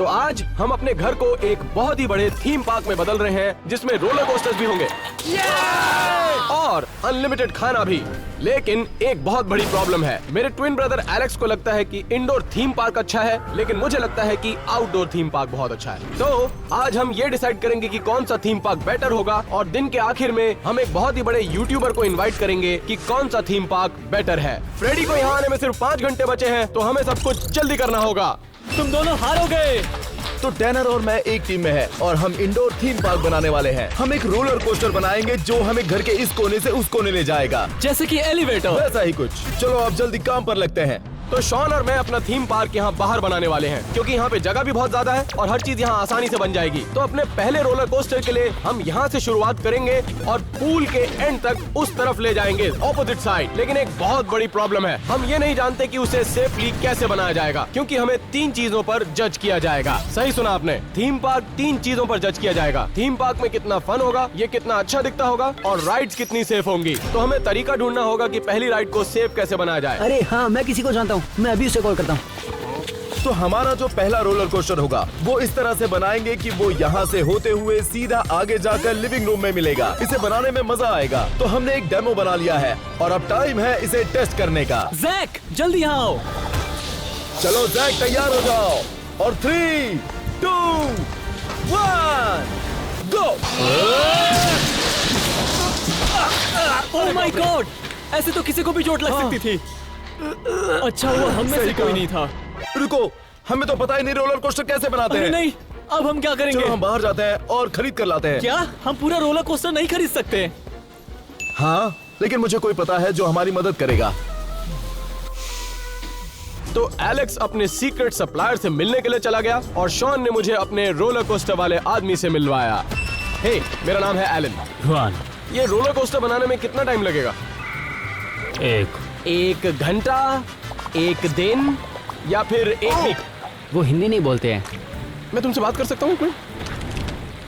तो आज हम अपने घर को एक बहुत ही बड़े थीम पार्क में बदल रहे हैं जिसमें रोलर कोस्टर्स भी होंगे और अनलिमिटेड खाना भी। लेकिन एक बहुत बड़ी प्रॉब्लम है। मेरे ट्विन ब्रदर एलेक्स को लगता है कि इंडोर थीम पार्क अच्छा है, लेकिन मुझे लगता है कि आउटडोर थीम पार्क बहुत अच्छा है। तो आज हम ये डिसाइड करेंगे कि कौन सा थीम पार्क बेटर होगा और दिन के आखिर में हम एक बहुत ही बड़े यूट्यूबर को इनवाइट करेंगे कि कौन सा थीम पार्क बेटर है। फ्रेडी को यहाँ आने में सिर्फ 5 घंटे बचे हैं, तो हमें सब कुछ जल्दी करना होगा। तुम दोनों हारोगे। तो टैनर और मैं एक टीम में है और हम इंडोर थीम पार्क बनाने वाले हैं। हम एक रोलर कोस्टर बनाएंगे जो हमें घर के इस कोने से उस कोने ले जाएगा, जैसे कि एलिवेटर। वैसा ही कुछ। चलो अब जल्दी काम पर लगते हैं। तो शॉन और मैं अपना थीम पार्क यहाँ बाहर बनाने वाले हैं क्योंकि यहाँ पे जगह भी बहुत ज्यादा है और हर चीज यहाँ आसानी से बन जाएगी। तो अपने पहले रोलर कोस्टर के लिए हम यहाँ से शुरुआत करेंगे और पूल के एंड तक उस तरफ ले जाएंगे, ऑपोजिट साइड। लेकिन एक बहुत बड़ी प्रॉब्लम है, हम ये नहीं जानते कि उसे सेफली कैसे बनाया जाएगा क्योंकि हमें 3 चीजों पर जज किया जाएगा। सही सुना आपने, थीम पार्क 3 चीजों पर जज किया जाएगा। थीम पार्क में कितना फन होगा, ये कितना अच्छा दिखता होगा और राइड्स कितनी सेफ होंगी। तो हमें तरीका ढूंढना होगा कि पहली राइड को सेफ कैसे बनाया जाए। अरे हाँ, मैं किसी को जानता हूँ, मैं अभी उसे कॉल करता हूँ। तो हमारा जो पहला रोलर कोस्टर होगा वो इस तरह से बनाएंगे कि वो यहाँ से होते हुए सीधा आगे जाकर लिविंग रूम में मिलेगा। इसे बनाने में मजा आएगा। तो हमने एक डेमो बना लिया है और अब टाइम है इसे टेस्ट करने का। जैक जल्दी यहाँ आओ। चलो जैक तैयार हो जाओ और 3, 2, 1 गो। ओह माय गॉड, ऐसे तो किसी को भी चोट लग सकती थी। अच्छा हुआ हम में से कोई नहीं था। रुको, हमें तो पता ही नहीं रोलर कोस्टर कैसे बनाते अरे हैं। नहीं, अब हम क्या करेंगे? चलो हम बाहर जाते हैं और खरीद कर लाते हैं। क्या हम पूरा रोलर कोस्टर नहीं खरीद सकते? हाँ, लेकिन मुझे कोई पता है जो हमारी मदद करेगा। तो एलेक्स अपने सीक्रेट सप्लायर से मिलने के लिए चला गया और शॉन ने मुझे अपने रोलर कोस्टर वाले आदमी से मिलवाया। हे, मेरा नाम है एलन। ये रोलर कोस्टर बनाने में कितना टाइम लगेगा? 1 घंटा, 1 दिन या फिर 1 वीक? वो हिंदी नहीं बोलते हैं। मैं तुमसे बात कर सकता हूँ कोई?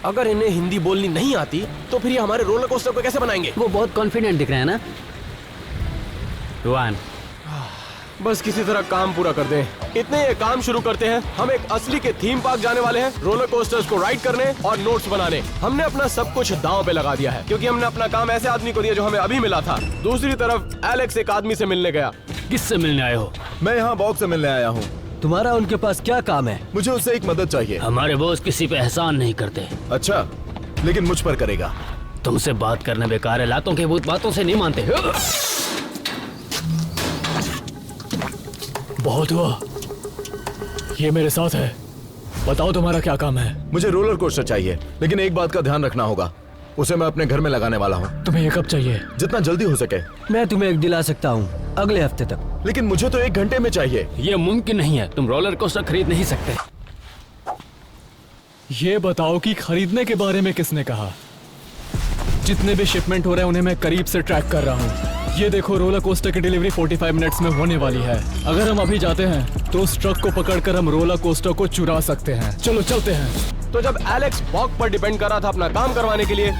अगर इन्हें हिंदी बोलनी नहीं आती तो फिर ये हमारे रोलर कोस्टर को कैसे बनाएंगे? वो बहुत कॉन्फिडेंट दिख रहे हैं ना। बस किसी तरह काम पूरा कर दें। इतने ये काम शुरू करते हैं, हम एक असली के थीम पार्क जाने वाले हैं, रोलर कोस्टर्स को राइड करने और नोट्स बनाने। हमने अपना सब कुछ दांव पे लगा दिया है क्योंकि हमने अपना काम ऐसे आदमी को दिया जो हमें अभी मिला था। दूसरी तरफ एलेक्स एक आदमी से मिलने गया। किससे मिलने आए हो? मैं यहाँ बॉक्स से मिलने आया हूँ। तुम्हारा उनके पास क्या काम है? मुझे उससे एक मदद चाहिए। हमारे बॉस किसी पे एहसान नहीं करते। अच्छा, लेकिन मुझ पर करेगा। तुमसे बात करना बेकार है, लातों के भूत बातों से नहीं मानते। बहुत हुआ, ये मेरे साथ है। बताओ तुम्हारा क्या काम है? मुझे रोलर कोस्टर चाहिए, लेकिन एक बात का ध्यान रखना होगा, उसे मैं अपने घर में लगाने वाला हूँ। तुम्हें ये कब चाहिए? जितना जल्दी हो सके। मैं तुम्हें एक दिला सकता हूँ, अगले हफ्ते तक। लेकिन मुझे तो 1 घंटे में चाहिए। ये मुमकिन नहीं है, तुम रोलर कोस्टर खरीद नहीं सकते। ये बताओ कि खरीदने के बारे में किसने कहा? जितने भी शिपमेंट हो रहे हैं उन्हें मैं करीब से ट्रैक कर रहा हूँ। ये देखो, रोलर कोस्टर की डिलीवरी 45 मिनट्स में होने वाली है। अगर हम अभी जाते हैं तो उस ट्रक को पकड़कर हम रोलर कोस्टर को चुरा सकते हैं। चलो चलते हैं। तो जब एलेक्स वॉक पर डिपेंड कर रहा था अपना काम करवाने के लिए,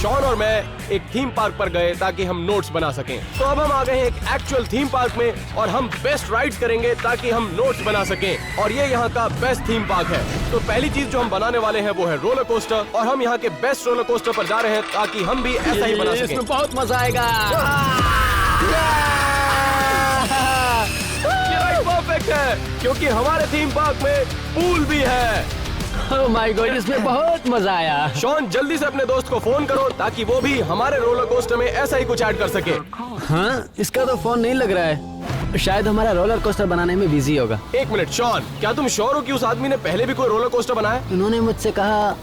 शॉन और मैं एक थीम पार्क पर गए ताकि हम नोट्स बना सकें। तो अब हम आ गए हैं एक एक्चुअल थीम पार्क में और हम बेस्ट राइड्स करेंगे ताकि हम नोट्स बना सकें। और ये यहाँ का बेस्ट थीम पार्क है। तो पहली चीज जो हम बनाने वाले हैं वो है रोलर कोस्टर और हम यहाँ के बेस्ट रोलर कोस्टर पर जा रहे हैं ताकि हम भी ऐसा ही बना सकें। इसमें बहुत मजा आएगा। ये राइड परफेक्ट है क्योंकि हमारे थीम पार्क में पूल भी है। ओह माय गॉड, इसमें बहुत मजा आया। शॉन, जल्दी से अपने दोस्त को फोन करो ताकि वो भी हमारे रोलर कोस्टर में ऐसा ही कुछ ऐड कर सके। हाँ, इसका तो फोन नहीं लग रहा है। शायद हमारा रोलर कोस्टर बनाने में बिजी होगा। 1 मिनट, शॉन, क्या तुम श्योर हो कि उस आदमी ने पहले भी कोई रोलर कोस्टर बनाया? उन्होंने मुझसे कहा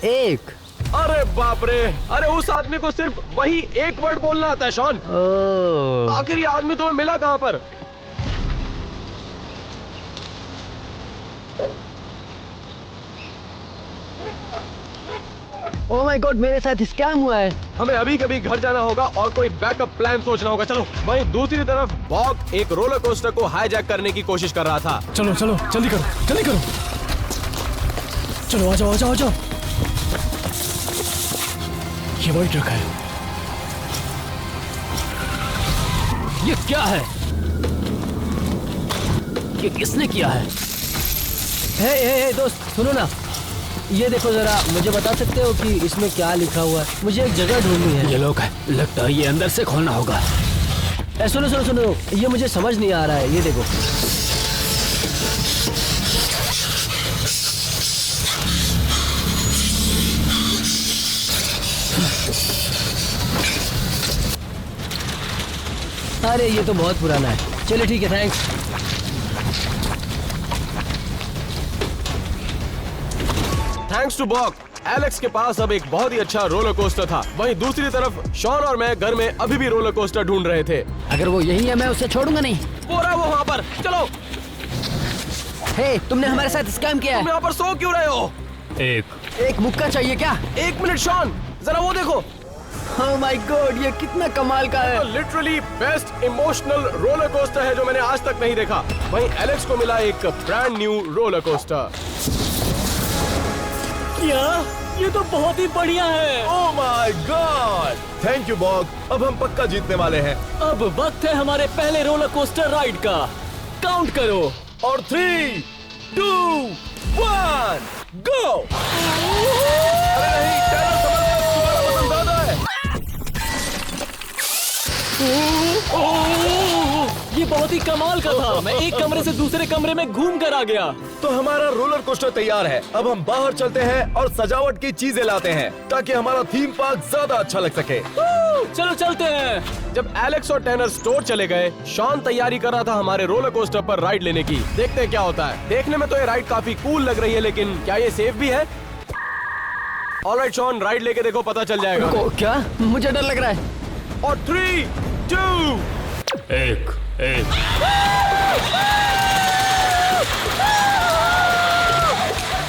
1। अरे बाप रे, अरे उस आदमी को सिर्फ वही एक वर्ड बोलना आता है। शॉन, ओह, आखिर ये आदमी तुम्हें मिला कहाँ पर? ओह माय गॉड, मेरे साथ स्कैम हुआ है। हमें अभी कभी घर जाना होगा और कोई बैकअप प्लान सोचना होगा। चलो। वहीं दूसरी तरफ बॉब एक रोलर कोस्टर को हाईजैक करने की कोशिश कर रहा था। चलो चलो, जल्दी करो, जल्दी करो। चलो आ जाओ, आ जाओ, आ जाओ। ये वही ट्रक है। ये क्या है? ये किसने किया है? हे दोस्त सुनो ना, ये देखो जरा, मुझे बता सकते हो कि इसमें क्या लिखा हुआ है? मुझे एक जगह ढूंढनी है। ये लोग है, लगता है ये अंदर से खोलना होगा। सुनो सुनो सुनो, ये मुझे समझ नहीं आ रहा है, ये देखो। अरे ये तो बहुत पुराना है। चलिए ठीक है, थैंक्स। थैंक्स टू बॉक, एलेक्स के पास अब एक बहुत ही अच्छा रोलर कोस्टर था। वहीं दूसरी तरफ शॉन और मैं घर में अभी भी रोलर कोस्टर ढूंढ रहे थे। अगर वो यही है मैं उसे छोड़ूंगा नहीं। वो रहा वो वहाँ पर, चलो। हे, तुमने हमारे साथ स्कैम किया तुम है। यहाँ पर सो क्यों रहे हो? एक मुक्का चाहिए क्या? एक मिनट शॉन, जरा वो देखो। ओह माय गॉड, ये कितना कमाल का है। Literally best emotional roller coaster है जो मैंने आज तक नहीं देखा। वहीं एलेक्स को मिला एक ब्रांड न्यू रोलर कोस्टर। क्या? ये तो बहुत ही बढ़िया है। Oh my god, thank you बॉग, अब हम पक्का जीतने वाले हैं। अब वक्त है हमारे पहले रोलर कोस्टर राइड का। काउंट करो। और 3, 2, 1, गो। अरे नहीं, टैनर समझ गया, तुम्हारा वजन ज्यादा है। ये बहुत ही कमाल का था। मैं एक कमरे से दूसरे कमरे में घूम कर आ गया। तो हमारा रोलर कोस्टर तैयार है। अब हम बाहर चलते हैं और सजावट की चीजें लाते हैं ताकि हमारा थीम पार्क ज्यादा अच्छा लग सके। चलो चलते हैं। जब एलेक्स और टैनर स्टोर चले गए, शॉन तैयारी कर रहा था हमारे रोलर कोस्टर पर राइड लेने की। देखते हैं क्या होता है। देखने में तो ये राइड काफी कूल लग रही है, लेकिन क्या ये सेफ भी है? ऑलराइट शॉन, राइड लेके देखो, पता चल जाएगा। क्या? मुझे डर लग रहा है। और 3, 2, एक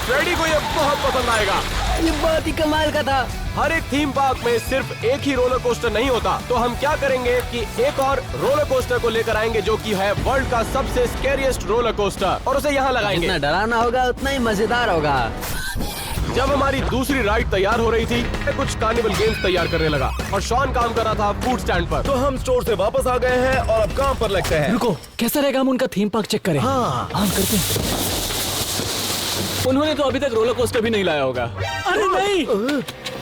फ्रेडी को ये बहुत पसंद आएगा। ये बहुत ही कमाल का था। हर एक थीम पार्क में सिर्फ एक ही रोलर कोस्टर नहीं होता, तो हम क्या करेंगे कि एक और रोलर कोस्टर को लेकर आएंगे जो कि है वर्ल्ड का सबसे स्कैरिएस्ट रोलर कोस्टर, और उसे यहाँ लगाएंगे। जितना डरावना होगा उतना ही मजेदार होगा। जब हमारी दूसरी राइड तैयार हो रही थी, मैं कुछ कार्निवल गेम्स तैयार करने लगा और शॉन काम कर रहा था फूड स्टैंड पर। तो हम स्टोर से वापस आ गए हैं और अब काम पर लगते हैं। रुको, कैसा रहेगा हम उनका थीम पार्क चेक करें? हाँ करते हैं। उन्होंने तो अभी तक रोलर कोस्टर भी नहीं लाया होगा। अरे नहीं,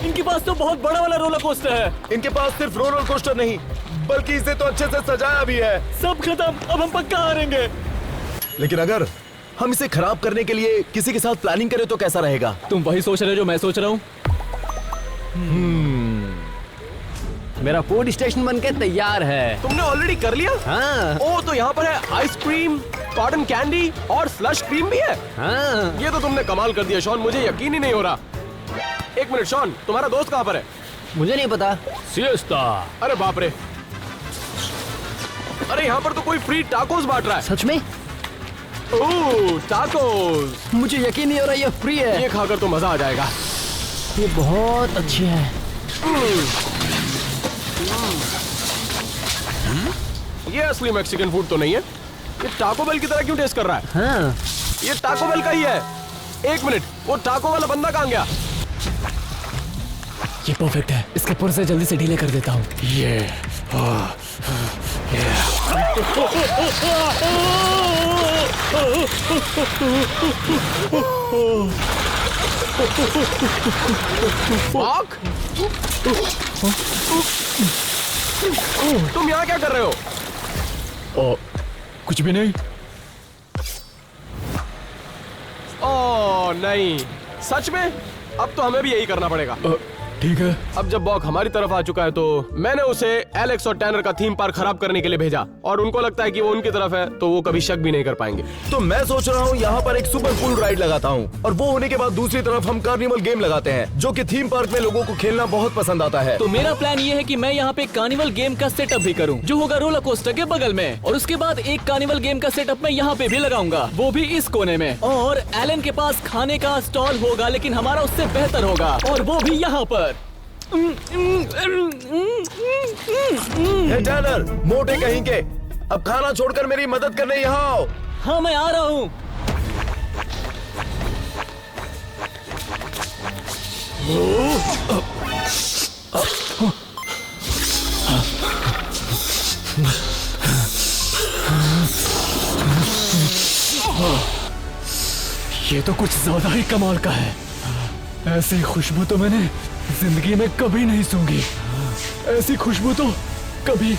इनके पास तो बहुत बड़ा वाला रोलर कोस्टर है। इनके पास सिर्फ रोलर कोस्टर नहीं, बल्कि इसे तो अच्छे से सजाया भी है। सब खत्म, अब हम पक्का हारेंगे। लेकिन अगर हम इसे खराब करने के लिए किसी के साथ प्लानिंग करें तो कैसा रहेगा? तुम वही सोच रहे हो जो मैं सोच रहा हूँ। मेरा फूड स्टेशन बनके तैयार है। तुमने ऑलरेडी कर लिया? हाँ ओ, तो यहाँ पर है आइसक्रीम, कॉटन कैंडी और स्लश क्रीम भी है। हाँ। ये तो तुमने कमाल कर दिया शॉन, मुझे यकीन ही नहीं हो रहा। एक मिनट शॉन, तुम्हारा दोस्त कहाँ पर है? मुझे नहीं पता। सिएस्ता। अरे बाप रे, अरे यहाँ पर तो कोई फ्री टाकोस बांट रहा है। सच में? ओह, टाकोस। मुझे यकीन नहीं हो रहा ये फ्री है। ये खाकर तो मजा आ जाएगा। ये बहुत अच्छी है। ये असली मैक्सिकन फूड तो नहीं है। ये टाको बेल की तरह क्यों टेस्ट कर रहा है? हाँ। ये टाको बेल का ही है। एक मिनट, वो टाको वाला बंदा कहाँ गया? ये परफेक्ट है। इसके पुर्जे जल्दी से ढीले कर देता हूँ। बॉक? तुम यहाँ क्या कर रहे हो? कुछ भी नहीं। ओह नहीं, सच में? अब तो हमें भी यही करना पड़ेगा। ठीक है। अब जब बॉक हमारी तरफ आ चुका है तो मैंने उसे एलेक्स और टैनर का थीम पार्क खराब करने के लिए भेजा, और उनको लगता है कि वो उनकी तरफ है तो वो कभी शक भी नहीं कर पाएंगे। तो मैं सोच रहा हूँ यहाँ पर एक सुपर कूल राइड लगाता हूँ, और वो होने के बाद दूसरी तरफ हम कार्निवल गेम लगाते हैं जो कि थीम पार्क में लोगों को खेलना बहुत पसंद आता है। तो मेरा प्लान ये है कि मैं यहाँ पे कार्निवल गेम का सेटअप भी करूँ जो होगा रोलर कोस्टर के बगल में, और उसके बाद एक कार्निवल गेम का सेटअप मैं यहाँ पे भी लगाऊंगा, वो भी इस कोने में। और एलन के पास खाने का स्टॉल होगा, लेकिन हमारा उससे बेहतर होगा, और वो भी यहाँ पर। हे टैनर, मोटे कहीं के, अब खाना छोड़कर मेरी मदद करने यहाँ आओ। हाँ मैं आ रहा हूँ। ये तो कुछ ज्यादा ही कमाल का है। ऐसी खुशबू तो मैंने जिंदगी में कभी नहीं सूंघी। ऐसी खुशबू तो कभी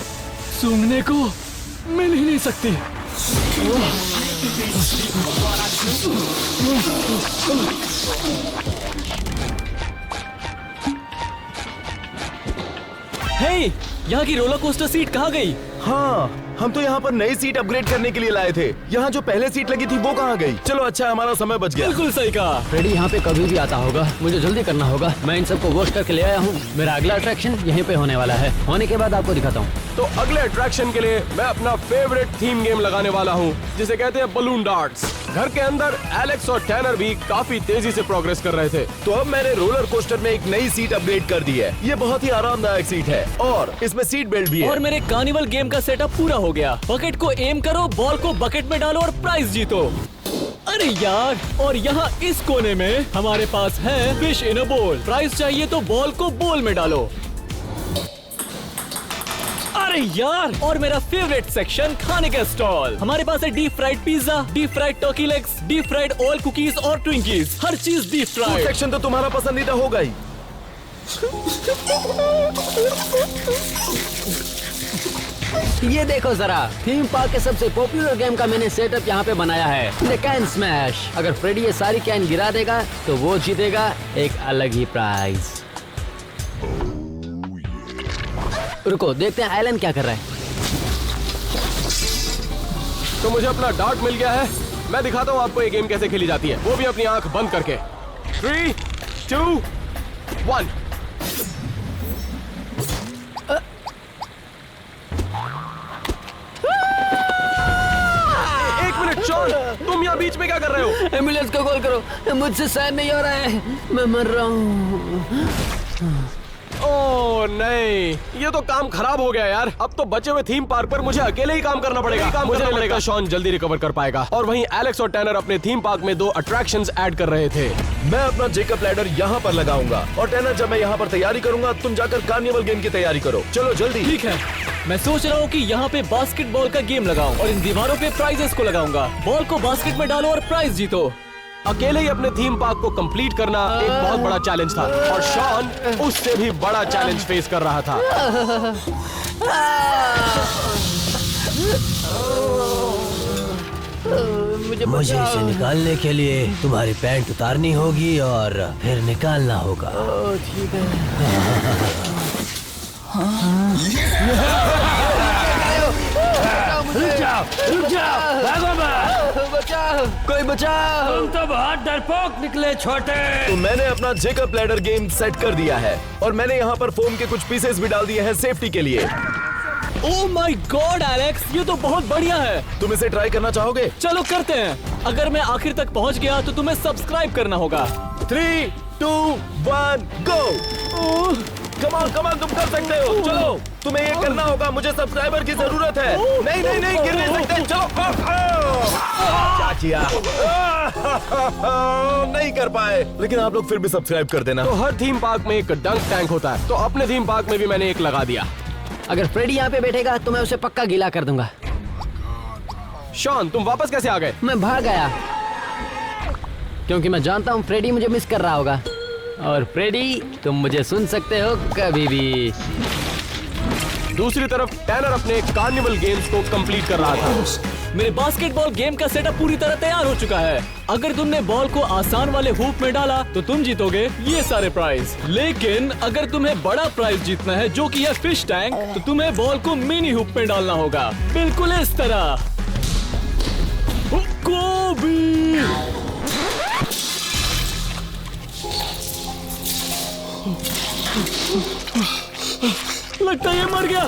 सूंघने को मिल ही नहीं सकती। हे, यहाँ की रोलर कोस्टर सीट कहाँ गई? हाँ, हम तो यहाँ पर नई सीट अपग्रेड करने के लिए लाए थे। यहाँ जो पहले सीट लगी थी वो कहाँ गई? चलो अच्छा, हमारा समय बच गया। बिल्कुल सही कहा। फ्रेडी यहाँ पे कभी भी आता होगा, मुझे जल्दी करना होगा। मैं इन सबको वॉश करके ले आया हूँ। मेरा अगला अट्रैक्शन यहीं पे होने वाला है। होने के बाद आपको दिखाता हूँ। तो अगले अट्रैक्शन के लिए मैं अपना फेवरेट थीम गेम लगाने वाला हूँ, जिसे कहते हैं बलून डार्ट्स। घर के अंदर एलेक्स और टैनर भी काफी तेजी से प्रोग्रेस कर रहे थे। तो अब मैंने रोलर कोस्टर में एक नई सीट अपग्रेड कर दी है। ये बहुत ही आरामदायक सीट है और इसमें सीट बेल्ट भी है। और मेरे कार्निवल गेम का सेटअप पूरा हो गया। बकेट को एम करो, बॉल को बकेट में डालो और प्राइज जीतो। अरे यार, और यहाँ इस कोने में हमारे पास है फिश इन अ बोल। प्राइज चाहिए तो बॉल को बोल में डालो। अरे यार, और मेरा फेवरेट सेक्शन खाने का स्टॉल। हमारे पास है deep fried pizza, deep fried Turkey legs, deep fried oil cookies और ट्विंकीज। हर चीज डीप फ्राइड। सेक्शन तो तुम्हारा पसंदीदा होगा ही। ये देखो जरा, थीम पार्क के सबसे पॉपुलर गेम का मैंने सेटअप यहाँ पे बनाया है, द कैन स्मैश। अगर फ्रेडी ये सारी कैन गिरा देगा तो वो जीतेगा एक अलग ही प्राइज। रुको, देखते हैं एलन क्या कर रहा है। तो मुझे अपना डार्ट मिल गया है। मैं दिखाता हूँ आपको ये गेम कैसे खेली जाती है, वो भी अपनी आंख बंद करके। 3, 2, 1। एक मिनट शॉन, तुम यहाँ बीच में क्या कर रहे हो? एम्बुलेंस को कॉल करो, मुझसे सहन नहीं हो रहा है, मैं मर रहा हूँ। ओह नहीं, ये तो काम खराब हो गया यार। अब तो बचे हुए थीम पार्क पर मुझे अकेले ही काम करना पड़ेगा। मुझे नहीं लगता शॉन जल्दी रिकवर कर पाएगा। और वहीं एलेक्स और टैनर अपने थीम पार्क में 2 अट्रैक्शंस ऐड कर रहे थे। मैं अपना जेकब लैडर यहाँ पर लगाऊंगा और टैनर, जब मैं यहाँ पर तैयारी करूंगा तुम जाकर कार्निवल गेम की तैयारी करो। चलो जल्दी। ठीक है, मैं सोच रहा हूँ कि यहाँ पे बास्केटबॉल का गेम लगाऊं और इन दीवारों पे प्राइजेस को लगाऊंगा। बॉल को बास्केट में डालो और प्राइज जीतो। अकेले ही अपने थीम पार्क को कंप्लीट करना एक बहुत बड़ा चैलेंज था और शॉन उससे भी बड़ा चैलेंज फेस कर रहा था। मुझे इसे निकालने के लिए तुम्हारी पैंट उतारनी होगी और फिर निकालना होगा। ठीक है। रुक जाओ, भागो मत। बचाओ, कोई बचाओ। तुम तो बहुत डरपोक निकले छोटे। तो मैंने अपना जेकब लैडर गेम सेट कर दिया है और मैंने यहाँ पर फोम के कुछ पीसेस भी डाल दिए हैं सेफ्टी के लिए। ओह माय गॉड एलेक्स, ये तो बहुत बढ़िया है। तुम इसे ट्राई करना चाहोगे? चलो करते हैं। अगर मैं आखिर तक पहुंच गया तो तुम्हें सब्सक्राइब करना होगा। 3, 2, 1 गो। कमाल, तुम कर सकते हो। चलो, तुम्हें ये करना होगा। मुझे सब्सक्राइबर की जरूरत है। नहीं, गिर नहीं सकते। चलो। क्या किया? नहीं कर पाए, लेकिन आप लोग फिर भी सब्सक्राइब कर देना। तो हर थीम पार्क में एक डंक टैंक होता है, तो अपने थीम पार्क में भी मैंने एक लगा दिया। अगर फ्रेडी यहाँ पे बैठेगा तो मैं उसे पक्का गीला कर दूंगा। शॉन, तुम वापस कैसे आ गए? मैं भाग गया क्योंकि मैं जानता हूँ फ्रेडी मुझे मिस कर रहा होगा। और फ्रेडी, तुम मुझे सुन सकते हो कभी भी। दूसरी तरफ टैनर अपने कार्निवल गेम्स को कंप्लीट कर रहा था। मेरे बास्केटबॉल गेम का सेटअप पूरी तरह तैयार हो चुका है। अगर तुमने बॉल को आसान वाले हुप में डाला तो तुम जीतोगे ये सारे प्राइज। लेकिन अगर तुम्हें बड़ा प्राइज जीतना है, जो कि है फिश टैंक, तो तुम्हें बॉल को मिनी हुप में डालना होगा, बिल्कुल इस तरह। कोबी। लगता है ये मर गया।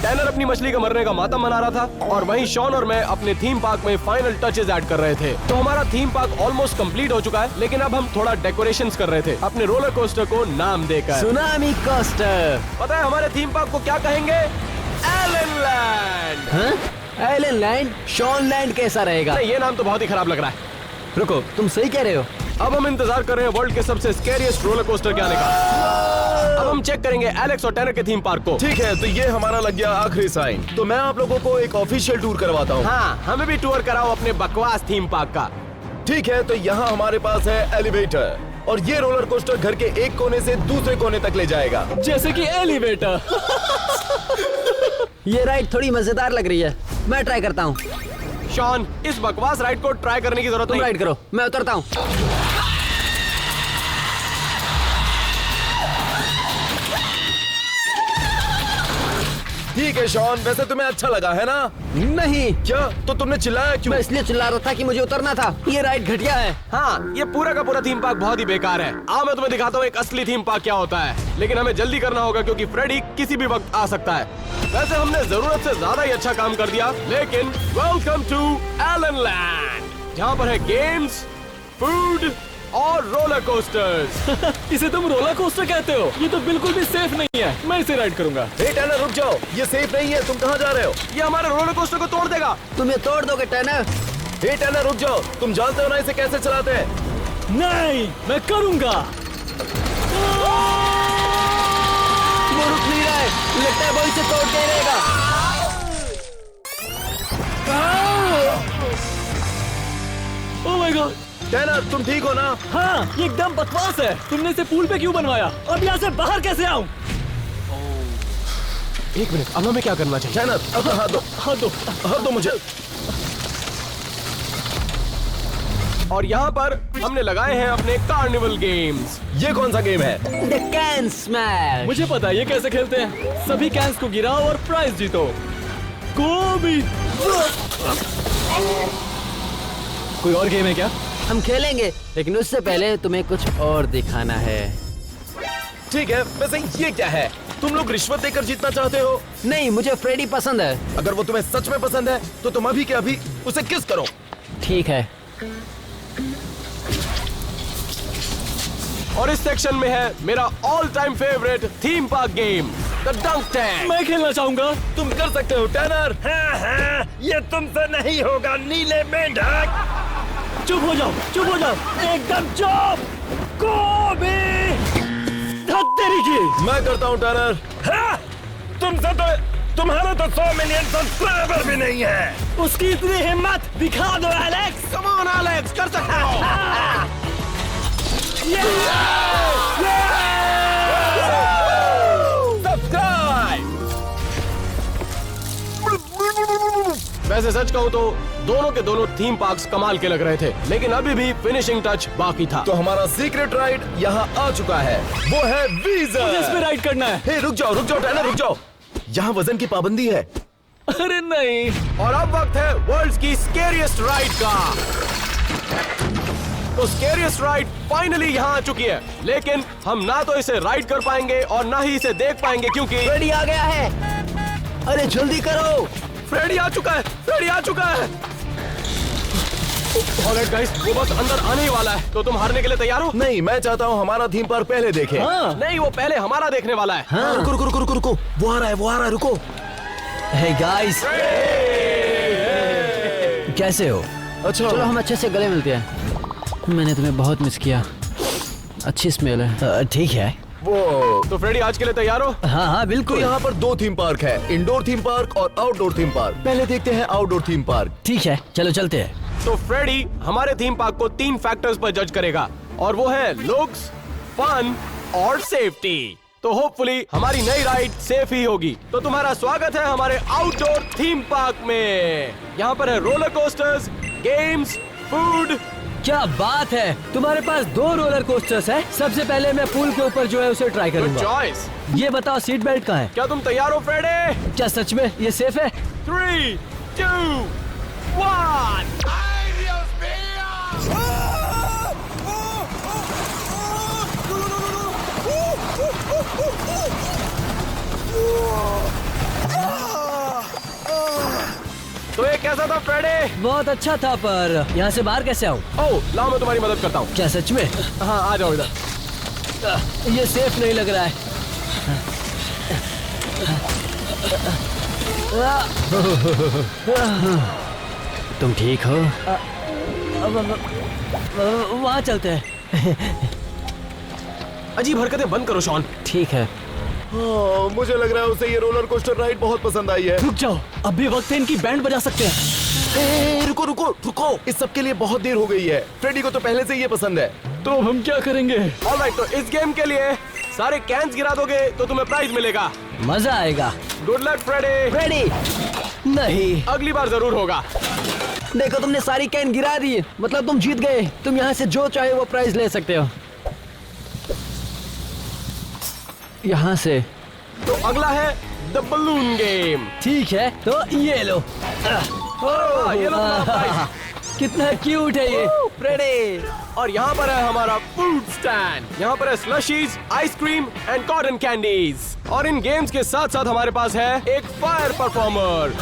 टैनर अपनी मछली का मरने का मातम मना रहा था और वहीं शॉन और मैं अपने थीम पार्क में फाइनल टचेस ऐड कर रहे थे। तो हमारा थीम पार्क ऑलमोस्ट कंप्लीट हो चुका है, लेकिन अब हम थोड़ा डेकोरेशंस कर रहे थे अपने रोलर कोस्टर को नाम देकर। Tsunami coaster. पता है हमारे थीम पार्क को क्या कहेंगे? Alan land. हाँ? Alan land? शॉन लैंड कैसा रहेगा? ये नाम तो बहुत ही खराब लग रहा है। रुको, तुम सही कह रहे हो। अब हम इंतजार कर रहे हैं वर्ल्ड के सबसे स्कैरियस्ट रोलर कोस्टर के आने का। अब हम चेक करेंगे एलेक्स और टैनर के थीम पार्क को। ठीक है, तो ये हमारा लग गया आखिरी साइन। तो मैं आप लोगों को एक ऑफिशियल टूर करवाता हूँ। हाँ, हमें भी टूर कराओ अपने बकवास थीम पार्क का। ठीक है, तो यहाँ हमारे पास है एलिवेटर और ये रोलर कोस्टर घर के एक कोने से दूसरे कोने तक ले जाएगा। जैसे कि एलिवेटर। ये राइड थोड़ी मजेदार लग रही है, मैं ट्राई करता हूँ। शॉन, इस बकवास राइड को ट्राई करने की जरूरत तुम नहीं। राइड करो, मैं उतरता हूँ। ठीक है शॉन, वैसे तुम्हें अच्छा लगा है ना? नहीं, क्या? तो तुमने चिल्लाया क्यों? मैं इसलिए चिल्ला रहा था कि मुझे उतरना था। ये राइड घटिया है। हाँ, ये पूरा का पूरा थीम पार्क बहुत ही बेकार है। आओ मैं तुम्हें दिखाता हूँ एक असली थीम पार्क क्या होता है। लेकिन हमें जल्दी करना होगा क्योंकि फ्रेडी किसी भी वक्त आ सकता है। वैसे हमने जरूरत से ज्यादा ही अच्छा काम कर दिया, लेकिन वेलकम टू एलन लैंड, जहाँ पर है गेम्स, फूड और रोलर कोस्टर्स। इसे तुम रोलर कोस्टर कहते हो? ये तो बिल्कुल भी सेफ नहीं है। मैं इसे राइड करूंगा। हे टर्नर, रुक जाओ, ये सेफ नहीं है। तुम कहाँ जा रहे हो? ये हमारे रोलर कोस्टर को तोड़ देगा। तुम ये तोड़ दोगे टर्नर? हे टर्नर, रुक जाओ, तुम जानते हो ना इसे कैसे चलाते हैं? नहीं, मैं करूंगा। वो रुक नहीं रहा है, लगता है वो इसे तोड़ के ही रहेगा। ओह माय गॉड। टर्नर, तुम ठीक हो ना? हाँ, ये एकदम बकवास है। तुमने इसे पूल पे क्यों बनवाया? अब यहाँ से बाहर कैसे आऊँ? एक मिनट, अब हमें क्या करना चाहिए? टर्नर, अब हाथ दो, हाथ दो मुझे। और यहाँ पर हमने लगाए हैं अपने कार्निवल गेम्स। ये कौन सा गेम है? The can smash. मुझे पता है ये कैसे खेलते हैं। सभी कैंस को गिराओ और प्राइज जीतो। कोई और गेम है क्या? हम खेलेंगे, लेकिन उससे पहले तुम्हें कुछ और दिखाना है। ठीक है, वैसे ये क्या है? तुम लोग रिश्वत देकर जीतना चाहते हो? नहीं, मुझे फ्रेडी पसंद है। अगर वो तुम्हें सच में पसंद है तो तुम अभी के अभी उसे किस करो। ठीक है। और इस सेक्शन में है मेरा all time favourite theme park game, the डंक टैंक। मैं खेलना चाहूंगा। तुम कर सकते हो टर्नर। ये तुमसे नहीं होगा नीले मेंढक। चुप हो जाओ, चुप हो जाओ, एकदम चुप। कोबी धत तेरी की। मैं करता हूँ टर्नर। हाँ? तुम्हारा तो 100 मिलियन सब्सक्राइबर भी नहीं है। उसकी इतनी हिम्मत, दिखा दो एलेक्स। कम ऑन एलेक्स, कर सकते हो। वैसे सच कहूँ तो दोनों के दोनों थीम पार्क्स कमाल के लग रहे थे, लेकिन अभी भी फिनिशिंग टच बाकी था। तो हमारा सीक्रेट राइड यहाँ आ चुका है, वो है वीजर। इस पे राइड करना है। हे रुक जाओ टर्नर, रुक जाओ। यहाँ वजन की पाबंदी है। अरे नहीं। और अब वक्त है वर्ल्ड की स्केरियस्ट राइड का। तो स्केरियस्ट राइड फाइनली यहाँ आ चुकी है, लेकिन हम ना तो इसे राइड कर पाएंगे और ना ही इसे देख पाएंगे क्योंकि फ्रेडी आ गया है। अरे जल्दी करो। फ्रेडी आ चुका है, फ्रेडी आ चुका है। ऑलराइट गाइस, वो बस अंदर आने ही वाला है। तो तुम हारने के लिए तैयार हो? नहीं, मैं चाहता हूँ हमारा थीम पार्क पहले देखे। हाँ। नहीं, वो पहले हमारा देखने वाला है। हाँ। रुको रुको रुको रुको रुको, वो आ रहा है, रुको। हे गाइस, कैसे हो? अच्छा, चलो हम अच्छे से गले मिलते हैं। मैंने तुम्हें बहुत मिस किया। अच्छी स्मेल है। ठीक है। वो तो फ्रेडी आज के लिए तैयार हो? हाँ हाँ तो बिल्कुल। यहाँ पर 2 थीम पार्क है, इंडोर थीम पार्क और आउटडोर थीम पार्क। पहले देखते हैं आउटडोर थीम पार्क। ठीक है, चलो चलते हैं। तो फ्रेडी हमारे थीम पार्क को 3 फैक्टर्स पर जज करेगा, और वो है लुक्स, फन और सेफ्टी। तो होपफुली हमारी नई राइड सेफ ही होगी। तो तुम्हारा स्वागत है हमारे आउटडोर थीम पार्क में। यहाँ पर है रोलर कोस्टर्स, गेम्स, फूड। क्या बात है, तुम्हारे पास 2 रोलर कोस्टर्स है। सबसे पहले मैं पूल के ऊपर जो है उसे ट्राई गुड करूंगा। चॉइस। ये बताओ सीट बेल्ट कहाँ है? क्या तुम तैयार हो फ्रेडी? क्या सच में ये सेफ है? 3, 2, 1। तो ये कैसा था फ्रेडी? बहुत अच्छा था, पर यहाँ से बाहर कैसे आऊँ? ओह, लाओ मैं तुम्हारी मदद करता हूँ। क्या सच में? हाँ, आ जाओ इधर। ये सेफ नहीं लग रहा है। तुम ठीक हो? वहाँ चलते हैं। अजीब हरकतें बंद करो शॉन। ठीक है। मुझे लग रहा है उसे ये रोलर कोस्टर राइड बहुत पसंद आई है। रुक जाओ, अब भी वक्त है, इनकी बैंड बजा सकते हैं। रुको रुको रुको, इस सब के लिए बहुत देर हो गई है। फ्रेडी को तो पहले से ये पसंद है। तो अब हम क्या करेंगे? ऑलराइट, तो इस गेम के लिए सारे कैंस गिरा दोगे तो तुम्हें प्राइज मिलेगा। मजा आएगा। Good luck Freddy. रेडी? नहीं। अगली बार जरूर होगा। देखो तुमने सारी कैन गिरा दी, मतलब तुम जीत गए। तुम यहाँ से जो चाहे वो प्राइज ले सकते हो। यहाँ से। तो अगला है द बलून गेम। ठीक है, तो ये लो। ये लो तुम्हारा प्राइज। कितना क्यूट है ये। रेडी? और यहाँ पर है हमारा फूड स्टैंड। यहाँ पर है स्लशीज, आइसक्रीम एंड कॉटन कैंडीज। और इन गेम्स के साथ साथ हमारे पास है एक फायर परफॉर्मर।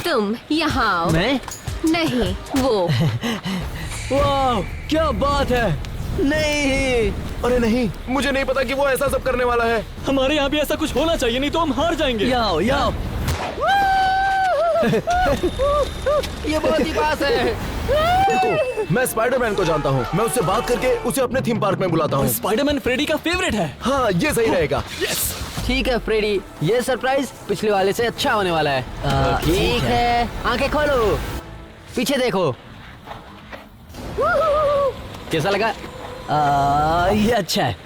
तुम यहाँ आओ। मैं? नहीं, वो। वाह, क्या बात है। नहीं। अरे नहीं, मुझे नहीं पता कि वो ऐसा सब करने वाला है। हमारे यहाँ भी ऐसा कुछ होना चाहिए, नहीं तो हम हार जाएंगे। याओ याओ। ये बहुत ही पास है। रुको, मैं स्पाइडरमैन को जानता हूँ। मैं उससे बात करके उसे अपने थीम पार्क में बुलाता हूँ। स्पाइडरमैन फ्रेडी का फेवरेट है। हाँ, ये सही रहेगा। ठीक है फ्रेडी, ये सरप्राइज पिछले वाले से अच्छा होने वाला है। ठीक है, आंखें खोलो, पीछे देखो। कैसा लगा? ये अच्छा है।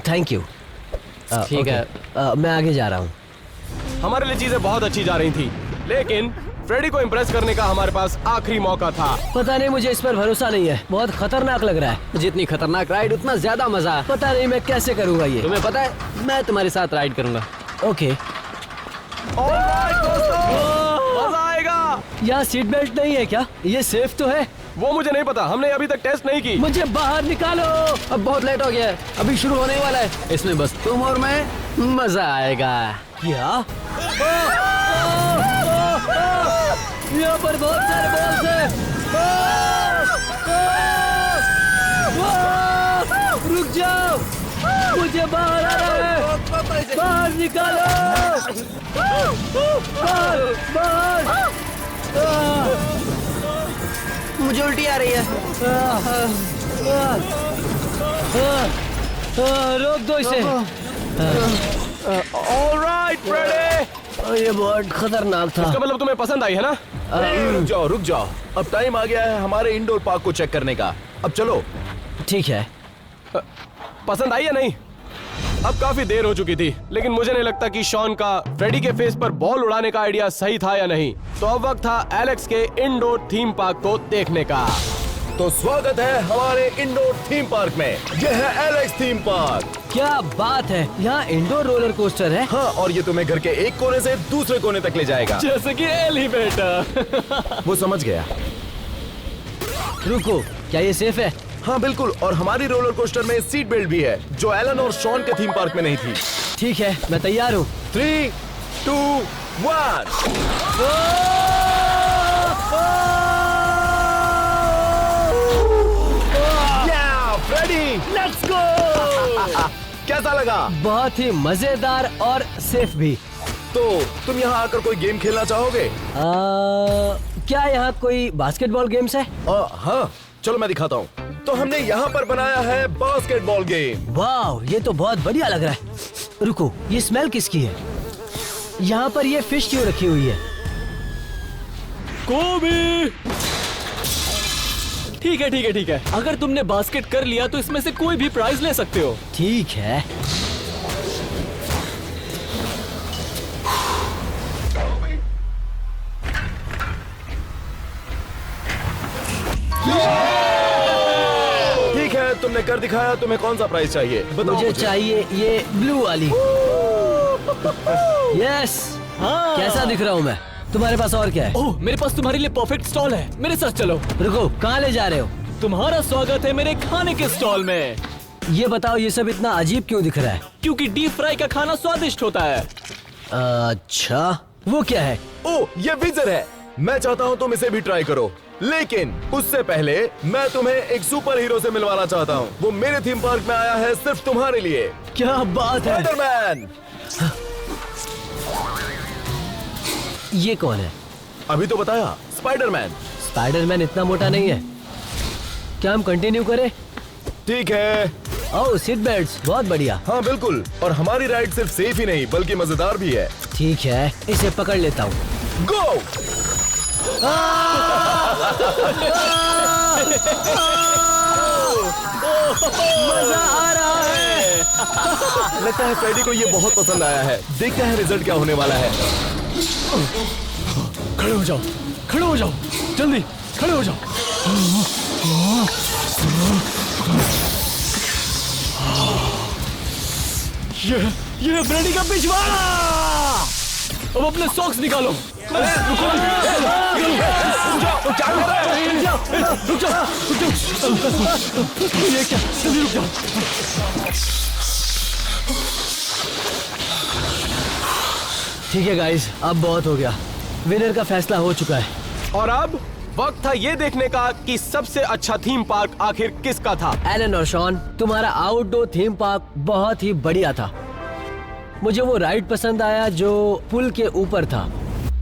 Thank you. ठीक है। मैं आगे जा रहा हूँ। हमारे लिए चीजें बहुत अच्छी जा रही थी, लेकिन फ्रेडी को इम्प्रेस करने का हमारे पास आखिरी मौका था। पता नहीं, मुझे इस पर भरोसा नहीं है। बहुत खतरनाक लग रहा है। जितनी खतरनाक राइड उतना ज्यादा मजा। पता नहीं मैं कैसे करूँगा ये। तुम्हें पता है, मैं तुम्हारे साथ राइड करूंगा। ओके। ऑलराइट दोस्तों, मजा आएगा। यहाँ सीट बेल्ट नहीं है क्या? ये सेफ तो है? वो मुझे नहीं पता, हमने अभी तक टेस्ट नहीं की। मुझे बाहर निकालो। अब बहुत लेट हो गया है, अभी शुरू होने वाला है। इसमें बस तुम और मैं, मजा आएगा। क्या? यहाँ पर बहुत सारे बॉल्स हैं। रुक जाओ, मुझे बाहर आना है। बाहर निकालो। बाहर बाहर। मुझे उल्टी आ रही है। रोक दो इसे। ऑलराइट फ्रेडी, ये बहुत खतरनाक था। इसका मतलब तुम्हें पसंद आई है ना? रुक जाओ रुक जाओ, अब टाइम आ गया है हमारे इंडोर पार्क को चेक करने का। अब चलो। ठीक है। पसंद आई या नहीं? अब काफी देर हो चुकी थी, लेकिन मुझे नहीं लगता कि शॉन का फ्रेडी के फेस पर बॉल उड़ाने का आइडिया सही था या नहीं। तो अब वक्त था एलेक्स के इंडोर थीम पार्क को देखने का। तो स्वागत है हमारे इंडोर थीम पार्क में। यह है एलेक्स थीम पार्क। क्या बात है, यहाँ इंडोर रोलर कोस्टर है। हाँ, और ये तुम्हें घर के एक कोने से दूसरे कोने तक ले जाएगा। जैसे कि एलिवेटर। वो समझ गया। रुको, क्या ये सेफ है? हाँ बिल्कुल, और हमारी रोलर कोस्टर में सीट बेल्ट भी है, जो एलन और शॉन के थीम पार्क में नहीं थी। ठीक है, मैं तैयार हूँ। 3, 2, 1। Freddy, let's go. कैसा लगा? बहुत ही मजेदार और सेफ भी। तो तुम यहाँ आकर कोई गेम खेलना चाहोगे? क्या यहाँ कोई बास्केटबॉल गेम्स है? हाँ, चलो मैं दिखाता हूँ। तो हमने यहाँ पर बनाया है बास्केटबॉल गेम। वाह, ये तो बहुत बढ़िया लग रहा है। रुको, ये स्मेल किसकी है? यहाँ पर ये फिश क्यों रखी हुई है? कोबी। ठीक है ठीक है ठीक है, अगर तुमने बास्केट कर लिया तो इसमें से कोई भी प्राइज ले सकते हो। ठीक है। ठीक है, तुमने कर दिखाया। तुम्हें कौन सा प्राइस चाहिए? बताओ मुझे चाहिए ये ब्लू वाली। यस। हाँ। कैसा दिख रहा हूँ मैं? तुम्हारे पास और क्या है? ओह, मेरे पास तुम्हारे लिए परफेक्ट स्टॉल है, मेरे साथ चलो। रुको, कहाँ ले जा रहे हो? तुम्हारा स्वागत है मेरे खाने के स्टॉल में। ये बताओ, ये सब इतना अजीब क्यों दिख रहा है? क्योंकि डीप फ्राई का खाना स्वादिष्ट होता है। अच्छा, वो क्या है? ओह, ये विजर है। मैं चाहता हूँ तुम इसे भी ट्राई करो, लेकिन उससे पहले मैं तुम्हें एक सुपर हीरो से मिलवाना चाहता हूँ। वो मेरे थीम पार्क में आया है सिर्फ तुम्हारे लिए। क्या बात है? स्पाइडरमैन। ये कौन है? अभी तो बताया, स्पाइडरमैन। स्पाइडरमैन इतना मोटा नहीं है। क्या हम कंटिन्यू करें? ठीक है, ओह सीट बेल्ट्स, बहुत बढ़िया। हाँ बिल्कुल, और हमारी राइड सिर्फ सेफ ही नहीं बल्कि मजेदार भी है। ठीक है, इसे पकड़ लेता हूँ। गो! मजा आ रहा है। लगता है फ्रेडी को ये बहुत पसंद आया है। देखते हैं रिजल्ट क्या होने वाला है। खड़े हो जाओ, खड़े हो जाओ, जल्दी खड़े हो जाओ। ये है फ्रेडी का पिछवाड़ा। अब अपने सॉक्स निकालो। रुक जाओ। ये क्या, जल्दी रुक जाओ। ठीक है गाइस, अब बहुत हो गया। विनर का फैसला हो चुका है। और अब वक्त था ये देखने का कि सबसे अच्छा थीम पार्क आखिर किसका था। एलन और शॉन, तुम्हारा आउटडोर थीम पार्क बहुत ही बढ़िया था। मुझे वो राइड पसंद आया जो पुल के ऊपर था,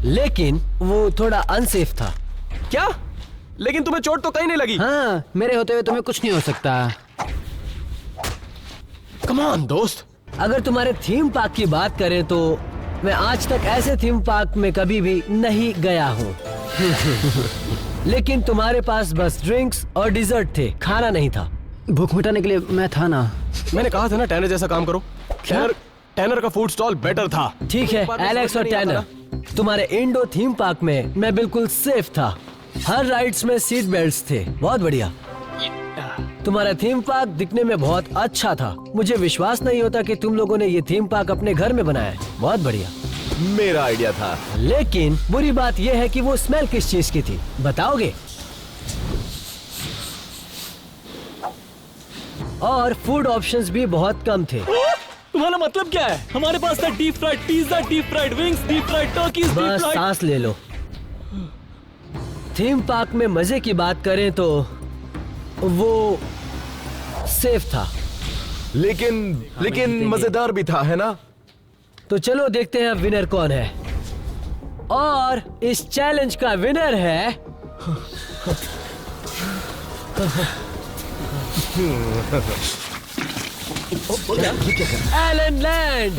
लेकिन वो थोड़ा अनसेफ था। क्या? लेकिन तुम्हें चोट तो कहीं नहीं लगी। हाँ, मेरे होते हुए तुम्हें कुछ नहीं हो सकता। कम ऑन दोस्त। अगर तुम्हारे थीम पार्क की बात करें तो मैं आज तक ऐसे थीम पार्क में कभी भी नहीं गया हूँ। लेकिन तुम्हारे पास बस ड्रिंक्स और डिजर्ट थे, खाना नहीं था। भूख मिटाने के लिए मैं था ना। मैंने कहा था ना टैनर जैसा काम करो। टैनर का फूड स्टॉल बेटर था। ठीक है बात में एलेक्स समझ और नहीं आता टैनर, तुम्हारे इंडो थीम पार्क में मैं बिल्कुल सेफ था। हर राइड्स में सीट बेल्ट्स थे, बहुत बढ़िया। तुम्हारा थीम पार्क दिखने में बहुत अच्छा था। मुझे विश्वास नहीं होता कि तुम लोगों ने ये थीम पार्क अपने घर में बनाया है। बहुत बढ़िया। मेरा आइडिया था। लेकिन बुरी बात यह है कि वो स्मेल किस चीज की थी, बताओगे? और फूड ऑप्शंस भी बहुत कम थे। तुम्हारा मतलब क्या है? हमारे पास था deep fried pizza, deep fried wings, deep fried Turkey's, deep बस फ्राइड। सांस ले लो। थीम पार्क में मजे की बात करें तो वो सेफ था, लेकिन मजेदार भी था, है ना? तो चलो देखते हैं अब विनर कौन है। और इस चैलेंज का विनर है एलन लैंड।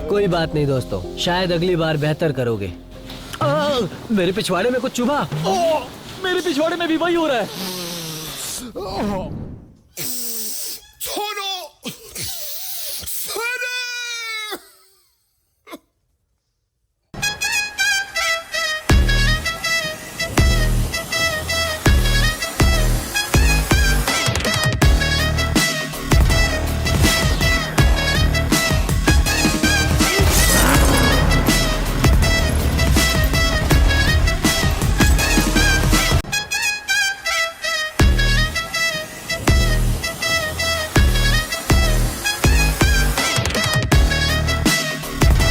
कोई बात नहीं दोस्तों, शायद अगली बार बेहतर करोगे। मेरे पिछवाड़े में कुछ चुभा। मेरे पिछवाड़े में भी वही हो रहा है।